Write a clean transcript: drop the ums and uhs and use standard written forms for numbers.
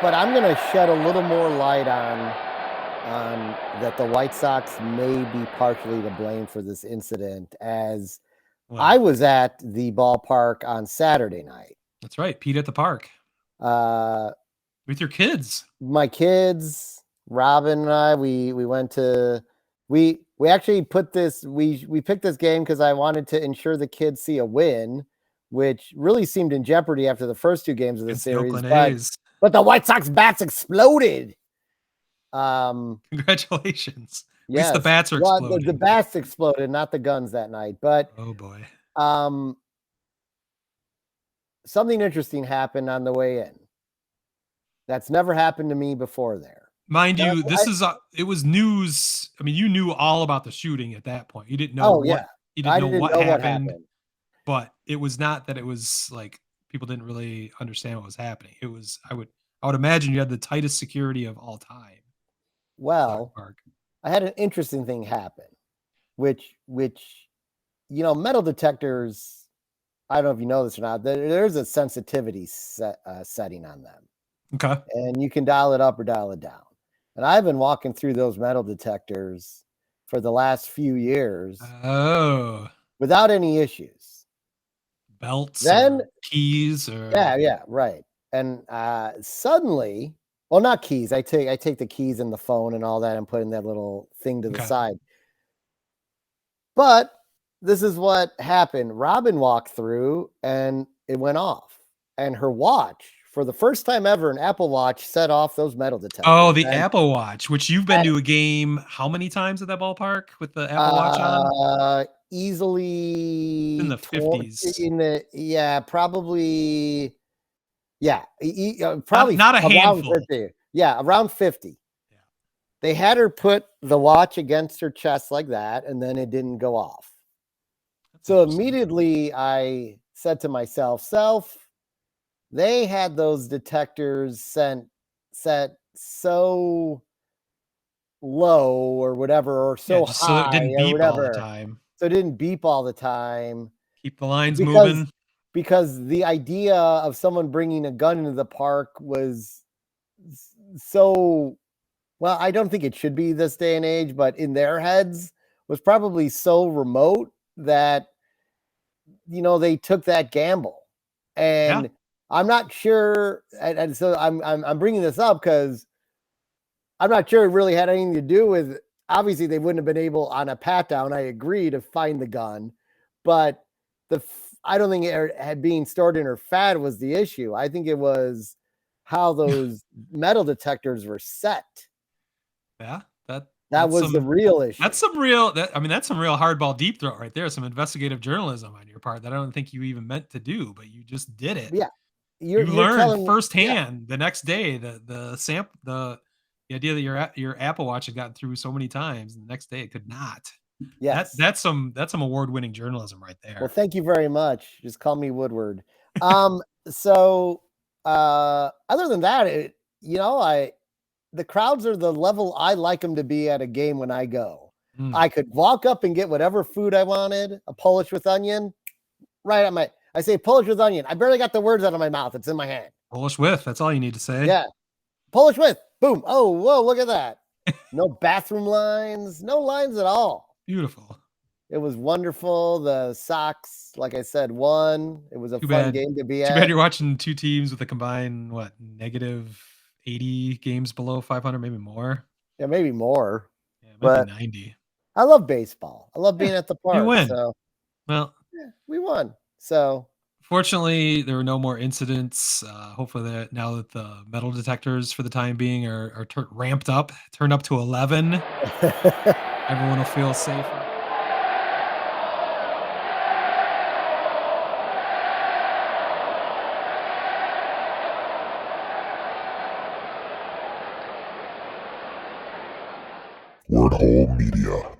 but I'm gonna shed a little more light on that the White Sox may be partially to blame for this incident, as I Well, was at the ballpark on Saturday night. that's right. Pete at the park Uh, with your kids. my kids, Robin and I, we went to we actually put this we picked this game because I wanted to ensure the kids see a win, which really seemed in jeopardy after the first two games of the Against the series. Oakland But A's. the White Sox bats exploded. Congratulations. At least the Yes. bats are Well, the exploding. bats exploded, not the guns that night. But Oh boy. um, something interesting happened on the way in. That's never happened to me before there. Mind Now, you, it was news. I mean, you knew all about the shooting at that point. You didn't know oh yeah, you didn't I know didn't what know what happened, happened. but it was not that it was like people didn't really understand what was happening. It was I would imagine you had the tightest security of all time. Sox Well, Park. I had an interesting thing happen, which metal detectors. I don't know if you know this or not. There's a sensitivity setting on them, Okay. and you can dial it up or dial it down. And I've been walking through those metal detectors for the last few years Oh, without any issues. belts Then, or keys or yeah, right. And suddenly, well, not keys. I take the keys and the phone and all that and put in that little thing to the okay. side. But this is what happened. Robin walked through and it went off. And her watch, for the first time ever, an Apple Watch set off those metal Oh, detectors. the And Apple Watch, which you've been to a game how many times at that ballpark with the Apple Watch on? In easily the 50s. probably, Not probably not a around handful. 50. Yeah, around 50. Yeah. They had her put the watch against her chest like that, and then it didn't go off. That's So interesting. immediately I said to myself, they had those detectors set so low or whatever, or Yeah, so just so it high didn't or beep all the whatever, time. so it didn't beep all the time, Keep the lines because moving. the idea of someone bringing a gun into the park was so, well, I don't think it should be this day and age, but in their heads was probably so remote that they took that gamble. Yeah. And I'm not sure, and so I'm bringing this up because I'm not sure it really had anything to do with. Obviously, they wouldn't have been able on a pat down. I agree, to find the gun, but I don't think it had being stored in her fat was the issue. I think it was how those metal detectors were set. Yeah. That That was the real issue. that's some real hardball deep throat right there. Some investigative journalism on your part that I don't think you even meant to do, but you just did it. Yeah, You you're learned telling me. Yeah, firsthand the next day the idea that your Apple Watch had gotten through so many times, and the next day it could not. yes. That's some award-winning journalism right Well, there. thank you very much. Just call me Woodward. So other than that, I the crowds are the level I like them to be at a game when I go. Mm. I could walk up and get whatever food I wanted, a Polish with onion, right on my. I say Polish with onion. I barely got the words out of my mouth. It's in my hand. Polish with, that's all you need to say. Yeah, Polish with. Boom. Oh, whoa! Look at that. No bathroom lines. No lines at all. Beautiful. It was wonderful. The Sox, like I said, won. It was a Too fun bad. game to be Too bad at. you're watching two teams with a combined, what, negative 80 games below 500, maybe more. Yeah, maybe more. Yeah, it might be But 90. I love baseball. I love Yeah, being at the you park. win. So Well, yeah, we won. So fortunately, there were no more incidents. Hopefully, that now that the metal detectors for the time being are ramped up, turned up to 11, everyone will feel safer. Word Hole Media.